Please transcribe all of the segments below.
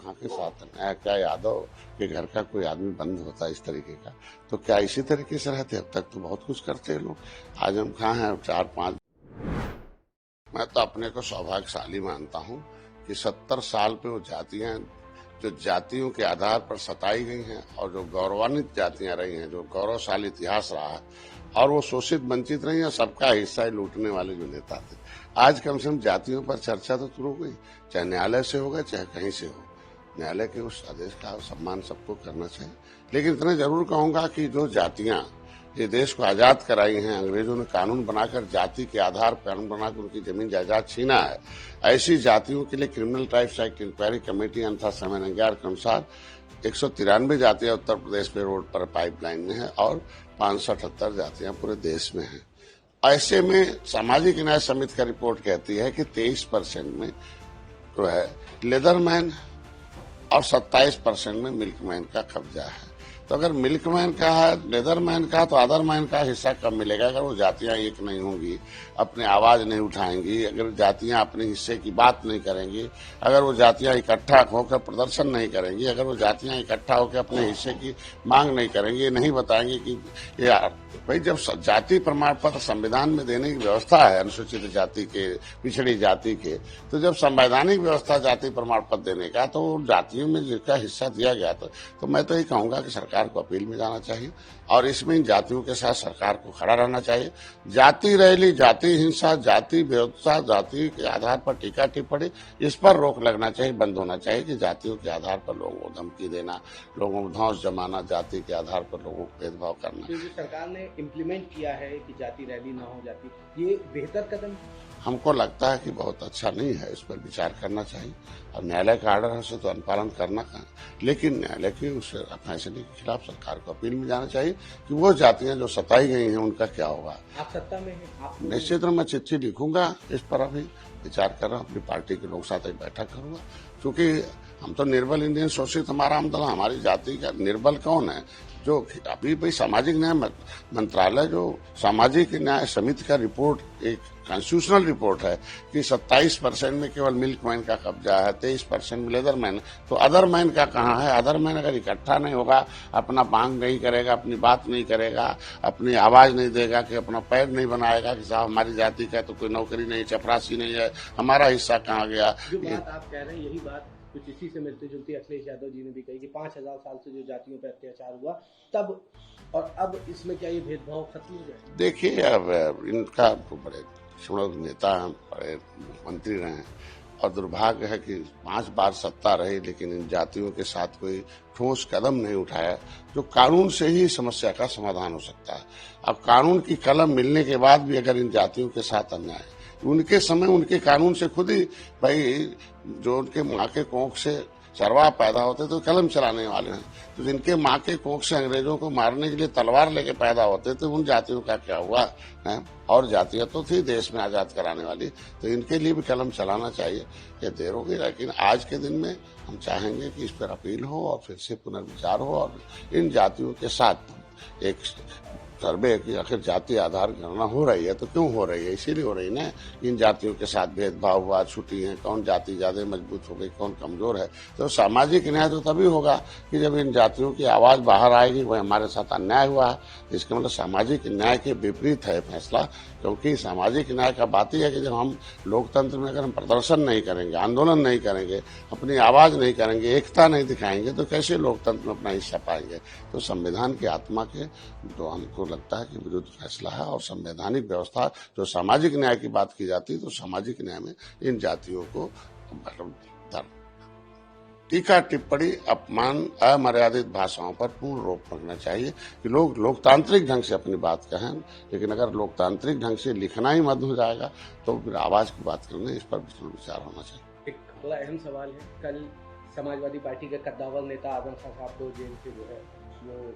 कहाँ के साथ अन्याय, क्या यादव के घर का कोई आदमी बंद होता है इस तरीके का? तो क्या इसी तरीके से रहते? अब तक तो बहुत कुछ करते हैं लोग। आजम खां हैं 4-5। मैं तो अपने को सौभाग्यशाली मानता हूं कि 70 साल पे वो जातियां जो जातियों के आधार पर सताई गई हैं और जो गौरवान्वित जातियां रही हैं, जो गौरवशाली इतिहास रहा है और वो शोषित वंचित रही हैं, सबका हिस्सा लूटने वाले जो नेता थे, आज कम से कम जातियों पर चर्चा तो शुरू हो गई। चाहे न्यायालय से होगा चाहे कहीं से हो, न्यायालय के उस आदेश का सम्मान सबको करना चाहिए। लेकिन इतना जरूर कहूंगा कि जो जातियां ये देश को आजाद कराई हैं, अंग्रेजों ने कानून बनाकर जाति के आधार पर कानून बनाकर उनकी जमीन जायदाद छीना है, ऐसी जातियों के लिए criminal tribes act inquiry committee अनथा समय नंग्यार के अनुसार 193 जातियां उत्तर प्रदेश में रोड पर पाइपलाइन में है और 578 जातियां पूरे देश में हैं। ऐसे में सामाजिक न्याय समिति का रिपोर्ट कहती है कि 23% में जो है लेदरमैन और 27% में मिल्कमैन का कब्जा है। तो अगर मिल्कमैन का है, लेदरमैन का, तो अदरमैन का हिस्सा कब मिलेगा? अगर वो जातियां एक नहीं होंगी, अपनी आवाज नहीं उठाएंगी, अगर जातियां अपने हिस्से की बात नहीं करेंगी, अगर वो जातियां इकट्ठा होकर प्रदर्शन नहीं करेंगी, अगर वो जातियां इकट्ठा होकर अपने हिस्से की मांग नहीं करेंगी, नहीं बताएंगी कि यार भाई जब जाति प्रमाण पत्र संविधान में देने की व्यवस्था है अनुसूचित जाति के, पिछड़ी जाति के, तो जब संवैधानिक व्यवस्था जाति प्रमाण पत्र देने का, तो जातियों में जिसका हिस्सा दिया गया तो मैं तो ये कहूंगा कि सरकार को अपील में जाना चाहिए और इसमें इन जातियों के साथ सरकार को खड़ा रहना चाहिए। जाति रैली, जाति हिंसा, जाति विरोधता, जाति के आधार पर टीका टिप्पणी, इस पर रोक लगना चाहिए, बंद होना चाहिए कि जातियों के आधार पर लोगों को धमकी देना, लोगों को धौंस जमाना, जाति के आधार पर लोगों को भेदभाव करना। जो सरकार ने इम्प्लीमेंट किया है कि जाति रैली ना हो जाती, ये बेहतर कदम हमको लगता है कि बहुत अच्छा नहीं है, इस पर विचार करना चाहिए और न्यायालय का आर्डर है तो अनुपालन करना है, लेकिन न्यायालय के उस फैसले के खिलाफ सरकार को अपील में जाना चाहिए कि वो जातियां जो सताई गई हैं उनका क्या होगा। आप सत्ता में हैं, निश्चित रूप में चिट्ठी लिखूंगा, इस पर अभी विचार कर रहा हूँ, अपनी पार्टी के लोग साथ एक बैठक करूंगा, क्योंकि हम तो निर्बल इंडियन शोषित हमारा आमदला, हमारी जाति का निर्बल कौन है? जो अभी भाई सामाजिक न्याय मंत्रालय, जो सामाजिक न्याय समिति का रिपोर्ट एक कॉन्स्टिट्यूशनल रिपोर्ट है कि 27% में केवल मिल्कमैन का कब्जा है, 23% में लेदरमैन, तो अदरमैन का कहाँ है? अदरमैन अगर इकट्ठा नहीं होगा, अपना मांग नहीं करेगा, अपनी बात नहीं करेगा, अपनी आवाज नहीं देगा, कि अपना पैर नहीं बनाएगा कि साहब हमारी जाति का तो कोई नौकरी नहीं, चपरासी नहीं है, हमारा हिस्सा कहाँ गया? जो बात आप कह रहे हैं यही बात कुछ इसी से मिलती जुलती अखिलेश यादव जी ने भी कही कि 5000 साल से जो जातियों पर अत्याचार हुआ तब और अब इसमें क्या ये भेदभाव खत्म हो जाए? देखिए, अब इनका तो बड़े सुणद नेता हैं, बड़े मंत्री रहे हैं और दुर्भाग्य है कि 5 बार सत्ता रही लेकिन इन जातियों के साथ कोई ठोस कदम नहीं उठाया जो कानून से ही समस्या का समाधान हो सकता है। अब कानून की कलम मिलने के बाद भी अगर इन जातियों के साथ अन्याय, उनके समय उनके कानून से खुद ही भाई जो उनके माँ के कोख से चरवाह पैदा होते तो कलम चलाने वाले हैं, तो जिनके माँ के कोख से अंग्रेजों को मारने के लिए तलवार लेके पैदा होते थे, उन जातियों का क्या हुआ है? और जातियां तो थी देश में आजाद कराने वाली, तो इनके लिए भी कलम चलाना चाहिए। ये देर होगी, लेकिन आज के दिन में हम चाहेंगे कि इस पर अपील हो और फिर से पुनर्विचार हो और इन जातियों के साथ एक सर्वे की आखिर जाति आधार गणना हो रही है तो क्यों हो रही है? इसीलिए हो रही है ना, इन जातियों के साथ भेदभाव हुआ, छुट्टी है, कौन जाति ज्यादा मजबूत हो गई, कौन कमजोर है। तो सामाजिक न्याय तो तभी होगा कि जब इन जातियों की आवाज बाहर आएगी, वह हमारे साथ अन्याय हुआ है, इसका मतलब सामाजिक न्याय के विपरीत है फैसला। क्योंकि सामाजिक न्याय का बात ही है कि जब हम लोकतंत्र में अगर हम प्रदर्शन नहीं करेंगे, आंदोलन नहीं करेंगे, अपनी आवाज नहीं करेंगे, एकता नहीं दिखाएंगे, तो कैसे लोकतंत्र में अपना हिस्सा पाएंगे? तो संविधान की आत्मा के जो हमको लगता है कि विरुद्ध फैसला है और संवैधानिक व्यवस्था जो सामाजिक न्याय की बात की जाती है, तो सामाजिक न्याय में इन जातियों को टीका टिप्पणी, अपमान, अमर्यादित भाषाओं पर पूर्ण रोक लगना चाहिए कि लोग लोकतांत्रिक ढंग से अपनी बात कहें। लेकिन अगर लोकतांत्रिक ढंग से लिखना ही मत हो जाएगा तो फिर आवाज की बात करने, इस पर विचार होना चाहिए। एक बड़ा अहम सवाल है, कल समाजवादी पार्टी के कद्दावर नेता आजम खान साहब को जेल से जो है वो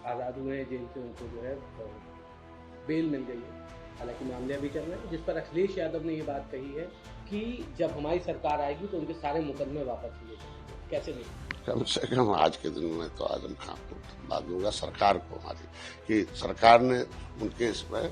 आज़ाद हुए हैं, जेल से उनको जो है बेल मिल गई है। हालांकि मामले अभी चल रहे हैं, जिस पर अखिलेश यादव ने ये बात कही है कि जब हमारी सरकार आएगी तो उनके सारे मुकदमे वापस लिए जाएंगे। कैसे नहीं? कम से कम आज के दिन में तो आजम खान को बात दूंगा सरकार को हमारी कि सरकार ने उनके इसमें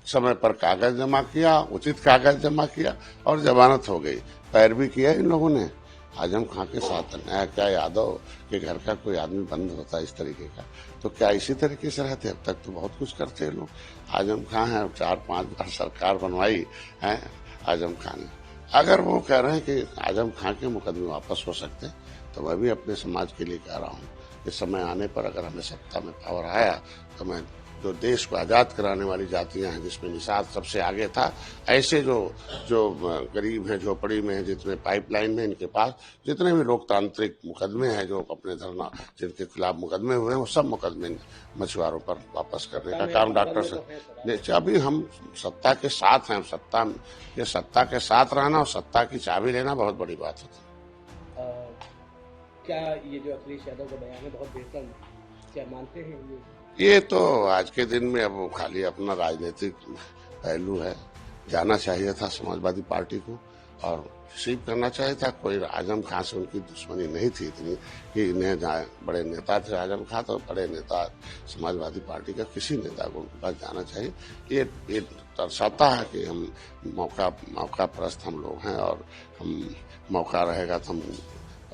समय पर कागज जमा किया, उचित कागज जमा किया और जमानत हो गई। पैरवी किया इन लोगों ने आजम खां के साथ नया क्या यादव के घर का कोई आदमी बंद होता है इस तरीके का, तो क्या इसी तरीके से रहते? अब तक तो बहुत कुछ करते हैं लोग। आजम खां है, 4-5 बार सरकार बनवाई है आजम खां ने। अगर वो कह रहे हैं कि आजम खां के मुकदमे वापस हो सकते हैं, तो मैं भी अपने समाज के लिए कह रहा हूँ कि समय आने पर अगर हमें सत्ता में पावर आया तो मैं जो देश को आजाद कराने वाली जातियां हैं, जिसमें निषाद सबसे आगे था, ऐसे जो जो गरीब हैं, झोपड़ी में हैं, जितने पाइपलाइन में इनके पास जितने भी लोकतांत्रिक मुकदमे हैं, जो अपने धरना जिनके खिलाफ मुकदमे हुए हैं, वो सब मुकदमे मछुआरों पर वापस करने का काम डॉक्टर साहब। अभी हम सत्ता के साथ हैं, सत्ता के साथ रहना और सत्ता की चाबी लेना बहुत बड़ी बात होती है। क्या ये जो अखिलेश यादव का बयान है बहुत बेहतर, क्या मानते हैं ये तो आज के दिन में अब खाली अपना राजनीतिक पहलू है। जाना चाहिए था समाजवादी पार्टी को और रिसीव करना चाहिए था। कोई आजम खां से उनकी दुश्मनी नहीं थी इतनी कि इन्हें बड़े नेता थे आजम खां, तो बड़े नेता समाजवादी पार्टी का किसी नेता को उनके पास जाना चाहिए। ये दर्शाता है कि हम मौका परस्त हम लोग हैं और हम मौका रहेगा तो हम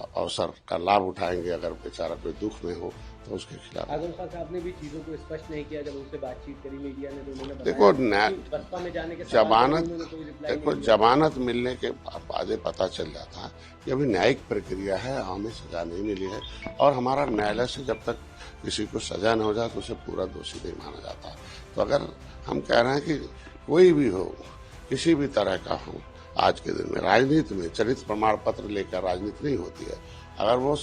अवसर का लाभ उठाएंगे। अगर बेचारा कोई दुख में हो तो उसके खिलाफ। आजम खान साहब ने भी चीजों को स्पष्ट नहीं किया। जब उनसे बातचीत करी मीडिया ने तो उन्होंने देखो बसपा में जाने के जमानत मिलने के बाद पता चल जाता है कि अभी न्यायिक प्रक्रिया है, हमें सजा नहीं मिली है और हमारा न्यायालय से जब तक किसी को सजा न हो जाए तो उसे पूरा दोषी नहीं माना जाता। तो अगर हम कह रहे हैं कि कोई भी हो, किसी भी तरह का हो, आज के दिन में राजनीति में चरित्र प्रमाण पत्र लेकर राजनीति नहीं होती है। अगर वो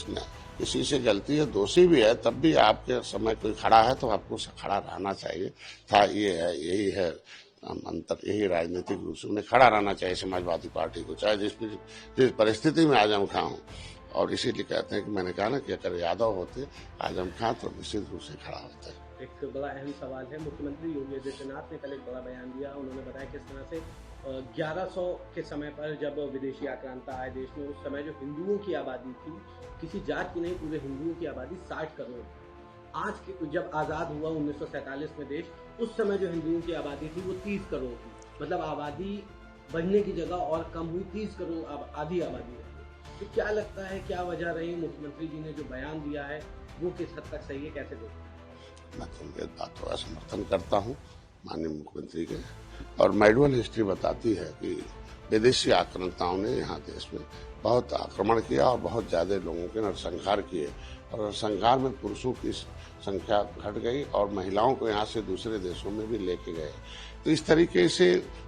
किसी से गलती है, दोषी भी है, तब भी आपके समय कोई खड़ा है तो आपको खड़ा रहना चाहिए था। यही है अंतर, यही राजनीतिक रूप से उन्हें खड़ा रहना चाहिए समाजवादी पार्टी को, चाहे जिस परिस्थिति में आजम खां हो। और इसीलिए कहते हैं कि मैंने कहा ना कि अगर यादव होते आजम खां तो निश्चित रूप से खड़ा होते। एक बड़ा अहम सवाल है, मुख्यमंत्री योगी आदित्यनाथ ने कल एक बड़ा बयान दिया। उन्होंने बताया किस तरह से 1100 के समय पर जब विदेशी आक्रांता आए देश में, उस समय जो हिंदुओं की आबादी थी, किसी जात की नहीं, पूरे हिंदुओं की आबादी 60 करोड़ थी। आज के जब आज़ाद हुआ 1947 में देश, उस समय जो हिंदुओं की आबादी थी वो 30 करोड़ थी। मतलब आबादी बढ़ने की जगह और कम हुई, 30 करोड़ आधी आबादी रही। तो क्या लगता है, क्या वजह रही? मुख्यमंत्री जी ने जो बयान दिया है वो किस हद तक सही है, कैसे देखते हैं? मैं उनके बातों का समर्थन करता हूँ, माननीय मुख्यमंत्री के। और मेडुअल हिस्ट्री बताती है कि विदेशी आक्रांताओं ने यहाँ देश में बहुत आक्रमण किया और बहुत ज्यादा लोगों के नरसंहार किए और नरसंहार में पुरुषों की संख्या घट गई और महिलाओं को यहाँ से दूसरे देशों में भी लेके गए। तो इस तरीके से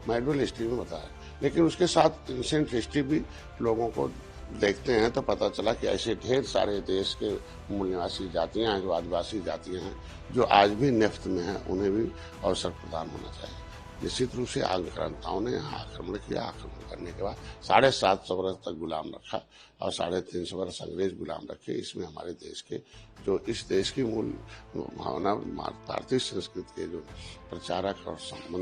मेडुअल हिस्ट्री में बताया, लेकिन उसके साथ एंशिएंट हिस्ट्री भी लोगों को देखते हैं तो पता चला कि ऐसे ढेर सारे देश के मूल निवासी जातियां हैं, जो आदिवासी जातियां हैं, जो आज भी नेफ्त में हैं, उन्हें भी अवसर प्रदान होना चाहिए। निश्चित रूप से आक्रांताओं ने यहाँ आक्रमण किया। आक्रमण करने के बाद 750 वर्ष तक गुलाम रखा और 350 वर्ष अंग्रेज गुलाम रखे। इसमें हमारे देश के जो इस देश की मूल भावना भारतीय संस्कृति के जो प्रचारक और संबंध